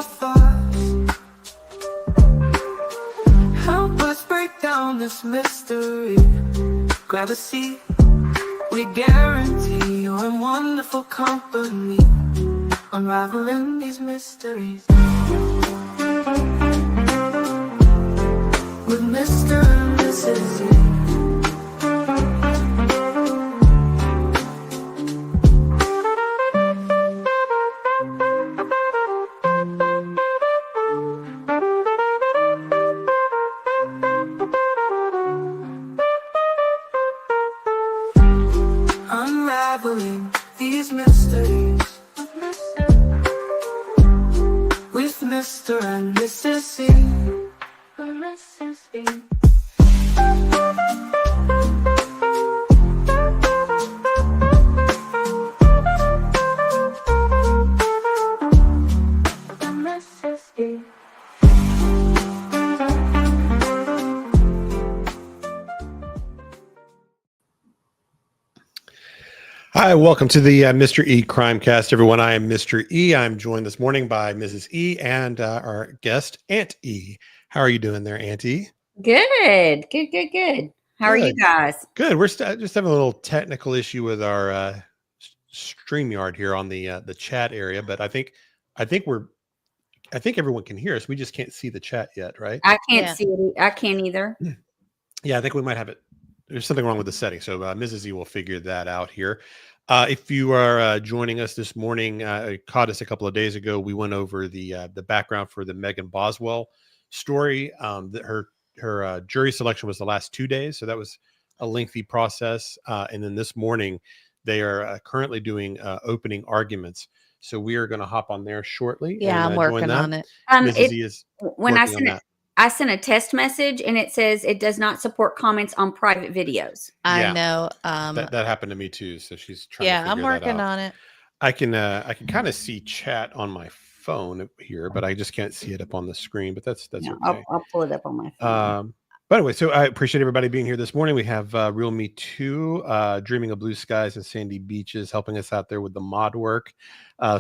our thoughts. Help us break down this mystery. Grab a seat, we guarantee you're in wonderful company, unraveling these mysteries with Mr. and Mrs. E. Unraveling these mysteries with Mr. and Mrs. E. Hi, welcome to the Mr. E Crimecast, everyone. I am Mr. E. I'm joined this morning by Mrs. E and our guest, Aunt E. How are you doing there, Aunt E? Good. How are you guys? Good. We're just having a little technical issue with our StreamYard here on the chat area, but I think everyone can hear us. We just can't see the chat yet, right? I can't see it. I can't either. Yeah, I think we might have it. There's something wrong with the setting. So Mrs. E will figure that out here. If you are joining us this morning, caught us a couple of days ago, we went over the background for the Megan Boswell story. Her jury selection was the last 2 days, so that was a lengthy process. And then this morning, they are currently doing opening arguments. So we are going to hop on there shortly. Yeah, and, I'm working on it. Mrs. E is when working on that. I sent a test message and it says it does not support comments on private videos. I know. That happened to me too. So she's trying. Yeah, to I'm working on it. I can kind of see chat on my phone here, but I just can't see it up on the screen. But that's okay. I'll pull it up on my phone. But anyway, so I appreciate everybody being here this morning. We have Real Me 2, Dreaming of Blue Skies and Sandy Beaches, helping us out there with the mod work.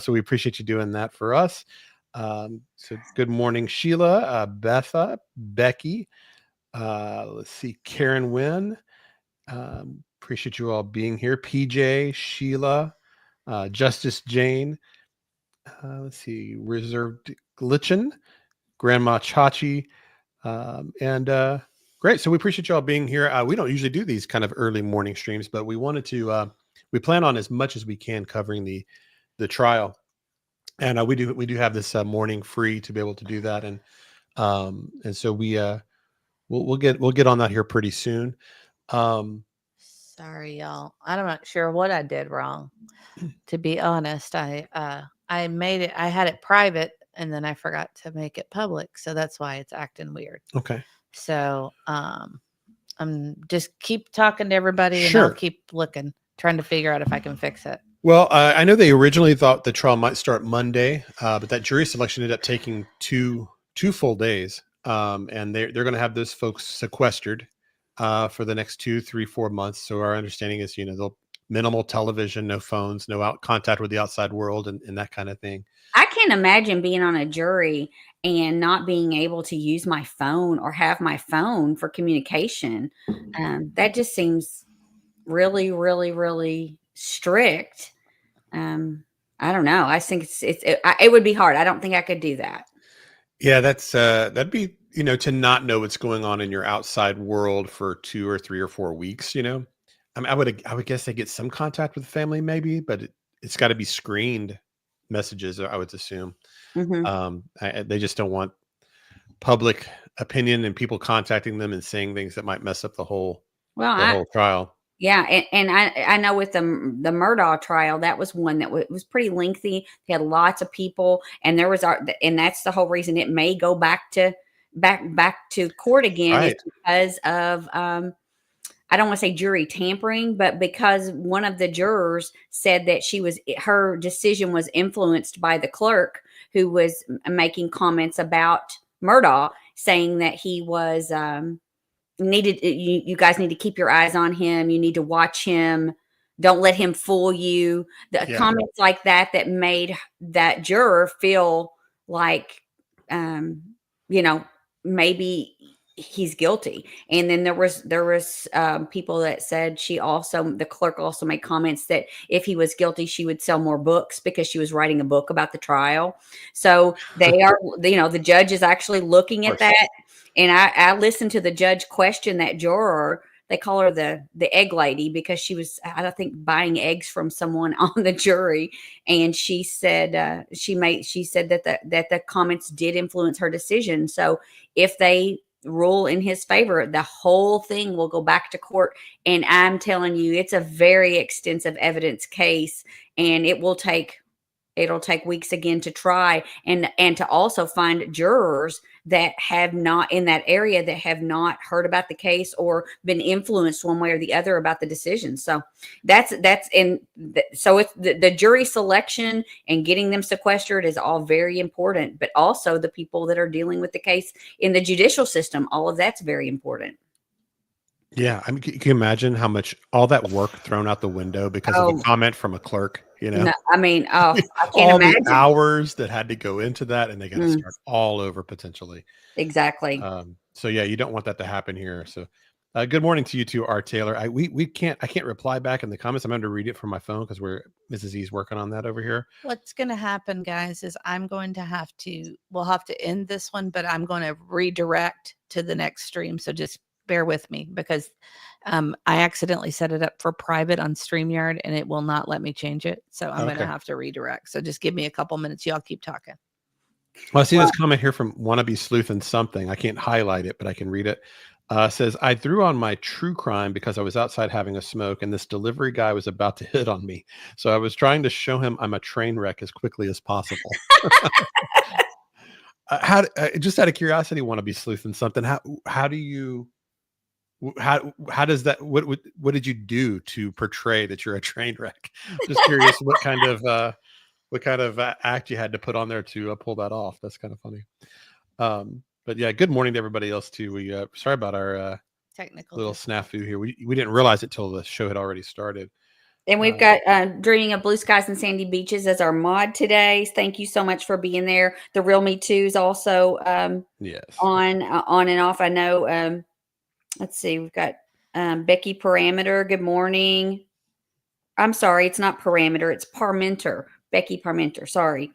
So we appreciate you doing that for us. So good morning, Sheila, Betha, Becky. Let's see, Karen Wynn. Appreciate you all being here. PJ, Sheila, Justice Jane. Let's see, Reserved Glitchin, Grandma Chachi, and great. So we appreciate you all being here. We don't usually do these kind of early morning streams, but we wanted to. We plan on as much as we can covering the trial. And we do have this morning free to be able to do that, and so we'll get on that here pretty soon. Sorry, y'all. I'm not sure what I did wrong. To be honest, I made it. I had it private, and then I forgot to make it public, so that's why it's acting weird. Okay. So I'm just keep talking to everybody, and Sure. I'll keep looking, trying to figure out if I can fix it. Well, I know they originally thought the trial might start Monday, but that jury selection ended up taking two full days, and they're going to have those folks sequestered for the next 2, 3, 4 months. So our understanding is, they'll minimal television, no phones, no contact with the outside world, and that kind of thing. I can't imagine being on a jury and not being able to use my phone or have my phone for communication. That just seems really, really, really strict. I don't know. I think it would be hard. I don't think I could do that. Yeah, that'd be, to not know what's going on in your outside world for 2 or 3 or 4 weeks. I mean, I would guess they get some contact with the family maybe, but it's got to be screened messages, I would assume. Mm-hmm. They just don't want public opinion and people contacting them and saying things that might mess up the whole trial. Yeah, and I know with the Murdaugh trial, that was one that was pretty lengthy. They had lots of people, and and that's the whole reason it may go back to court again, Right. is because of I don't want to say jury tampering, but because one of the jurors said that her decision was influenced by the clerk who was making comments about Murdaugh, saying that he was you guys need to keep your eyes on him. You need to watch him. Don't let him fool you. The comments like that made that juror feel like, you know, maybe he's guilty. And then there was people that said the clerk also made comments that if he was guilty, she would sell more books because she was writing a book about the trial. So they are, the judge is actually looking at that. And I listened to the judge question that juror. They call her the egg lady because she was, I think, buying eggs from someone on the jury. And she said she said that the comments did influence her decision. So if they rule in his favor, the whole thing will go back to court. And I'm telling you, it's a very extensive evidence case, and it'll take weeks again to try and to also find jurors that have not in that area that have not heard about the case or been influenced one way or the other about the decision. So so it's the jury selection and getting them sequestered is all very important, but also the people that are dealing with the case in the judicial system, all of that's very important. Yeah, I mean, can you imagine how much all that work thrown out the window because of a comment from a clerk? No, I mean, I can't all imagine. the hours that had to go into that, and they got to start all over potentially. Exactly. So yeah, you don't want that to happen here. So, good morning to you too, Art Taylor. I can't reply back in the comments. I'm going to read it from my phone because Mrs. E's working on that over here. What's going to happen, guys, is we'll have to end this one, but I'm going to redirect to the next stream. So just bear with me because I accidentally set it up for private on StreamYard and it will not let me change it. So I'm going to have to redirect. So just give me a couple minutes. Y'all keep talking. Well, I see this comment here from Wannabe Sleuth and something. I can't highlight it, but I can read it. Says, I threw on my true crime because I was outside having a smoke and this delivery guy was about to hit on me. So I was trying to show him I'm a train wreck as quickly as possible. Just out of curiosity, Wannabe Sleuth and something. How do you... How does that, what did you do to portray that you're a train wreck? Just curious what kind of act you had to put on there to pull that off. That's kind of funny. But yeah, good morning to everybody else too. We sorry about our technical little snafu here. We didn't realize it till the show had already started. And we've got Dreaming of Blue Skies and Sandy Beaches as our mod today. Thank you so much for being there. The Real Me Too is also yes on and off. I know. Let's see. We've got Becky Parameter. Good morning. I'm sorry. It's not Parameter. It's Parmenter. Becky Parmenter. Sorry.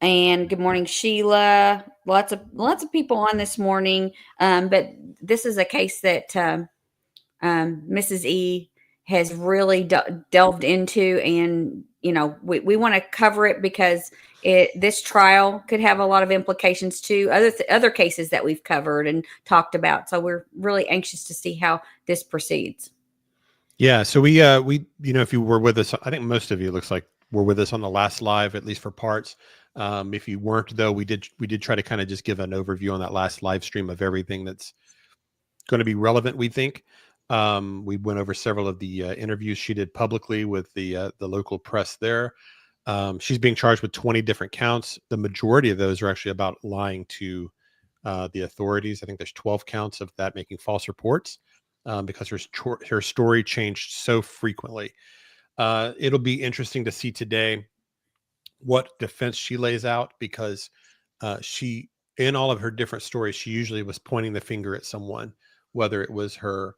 And good morning, Sheila. Lots of people on this morning. But this is a case that Mrs. E has really delved into, and we want to cover it because this trial could have a lot of implications to other cases that we've covered and talked about. So we're really anxious to see how this proceeds. Yeah. So we if you were with us, I think most of you, looks like, were with us on the last live, at least for parts. If you weren't, though, we did try to kind of just give an overview on that last live stream of everything that's going to be relevant, we think. We went over several of the interviews she did publicly with the local press there. She's being charged with 20 different counts. The majority of those are actually about lying to the authorities. I think there's 12 counts of that, making false reports, because her story changed so frequently. It'll be interesting to see today what defense she lays out, because she, in all of her different stories, she usually was pointing the finger at someone, whether it was her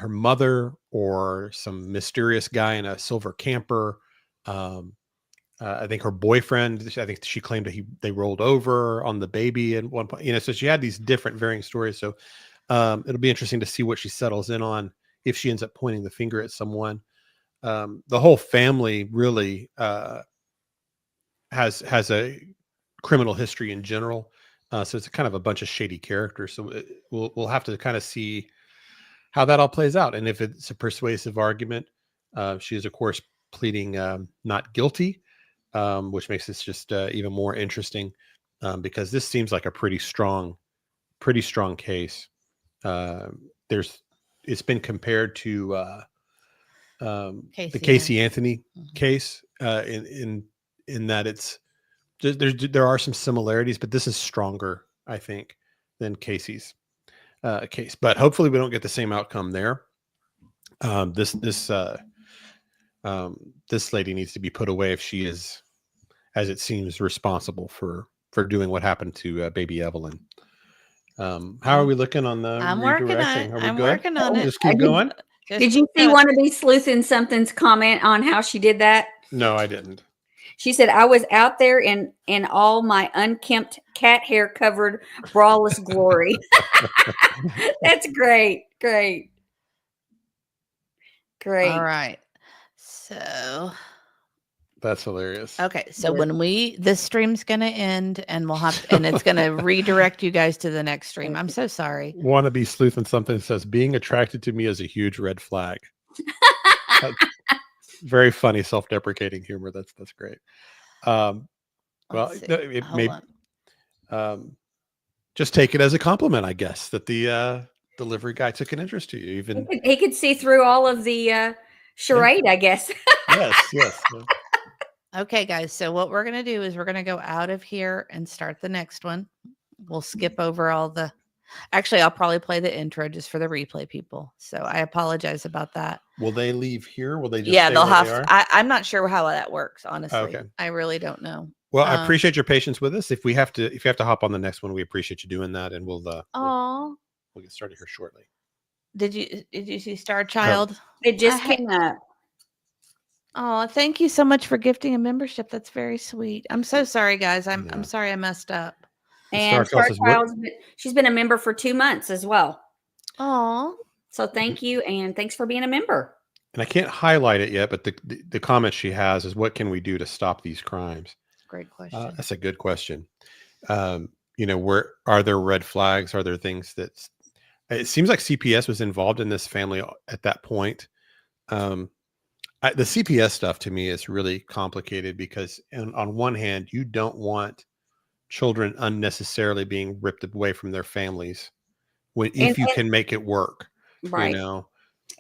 mother or some mysterious guy in a silver camper. I think her boyfriend, I think she claimed that they rolled over on the baby at one point, so she had these different varying stories. So it'll be interesting to see what she settles in on, if she ends up pointing the finger at someone. The whole family really has a criminal history in general. So it's kind of a bunch of shady characters. So we'll have to kind of see how that all plays out. And if it's a persuasive argument, she is, of course, pleading not guilty, which makes this just even more interesting, because this seems like a pretty strong case. It's been compared to the Casey Anthony case in that there are some similarities, but this is stronger, I think, than Casey's case. But hopefully we don't get the same outcome there. This lady needs to be put away if she is, as it seems, responsible for for doing what happened to baby Evelyn. How are we looking on the I'm working on redirecting? it. Are we I'm good? working on it. Just keep going. Did you see one of these sleuthing something's comment on how she did that? No, I didn't. She said, I was out there in all my unkempt cat hair covered braless glory. That's great. Great. Great. All right. So, That's hilarious. okay. So Good. when this stream's going to end and and it's going to redirect you guys to the next stream. I'm so sorry. Want to be sleuthing something that says being attracted to me is a huge red flag. That's very funny, self-deprecating humor. That's great. Well, Let's see. it Hold may just take it as a compliment, I guess, that the delivery guy took an interest to you. Even he could see through all of the charade, I guess. yes. Okay, guys. So what we're going to do is we're going to go out of here and start the next one. We'll skip over all the. Actually, I'll probably play the intro just for the replay people. So I apologize about that. Will they leave here? Will they just Yeah, stay they'll where have. they are? I'm not sure how that works, honestly. Okay. I really don't know. Well, I appreciate your patience with us. If you have to hop on the next one, we appreciate you doing that, and we'll get started here shortly. Did you see Star Child? It just came up. Oh, thank you so much for gifting a membership. That's very sweet. I'm so sorry, guys. I'm sorry I messed up. And Star Child, she's been a member for 2 months as well. Oh, so thank you, and thanks for being a member. And I can't highlight it yet, but the comment she has is, "What can we do to stop these crimes?" Great question. That's a good question. Where are there red flags? Are there things that it seems like CPS was involved in this family at that point? The CPS stuff to me is really complicated because on one hand, you don't want children unnecessarily being ripped away from their families if you can make it work, right?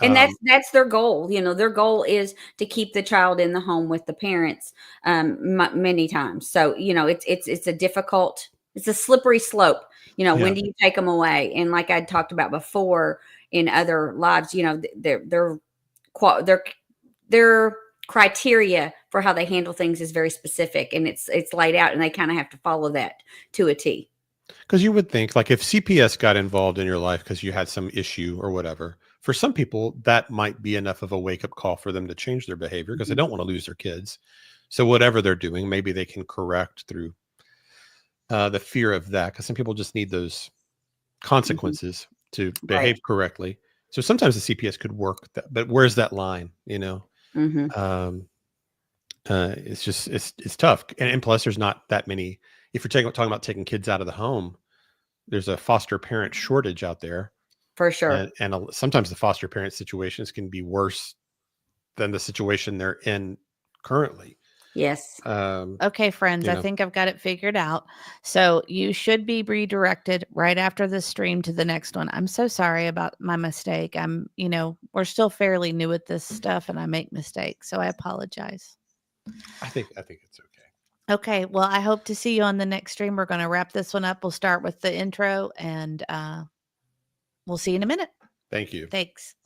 And that's their goal. Their goal is to keep the child in the home with the parents many times. So, it's a difficult, it's a slippery slope. When do you take them away? And like I talked about before in other lives, their criteria for how they handle things is very specific, and it's laid out, and they kind of have to follow that to a T. Because you would think, like, if CPS got involved in your life because you had some issue or whatever, for some people that might be enough of a wake-up call for them to change their behavior because they don't want to lose their kids. So whatever they're doing, maybe they can correct through the fear of that, because some people just need those consequences to behave correctly. So sometimes the CPS could work, but where's that line? It's tough, and plus there's not that many. If you're talking about taking kids out of the home, there's a foster parent shortage out there for sure, and sometimes the foster parent situations can be worse than the situation they're in currently. Yes. Okay, friends, I think I've got it figured out. So you should be redirected right after the stream to the next one. I'm so sorry about my mistake. We're still fairly new at this stuff, and I make mistakes, so I apologize. I think it's okay. Okay, well, I hope to see you on the next stream. We're going to wrap this one up. We'll start with the intro, and we'll see you in a minute. Thank you. Thanks.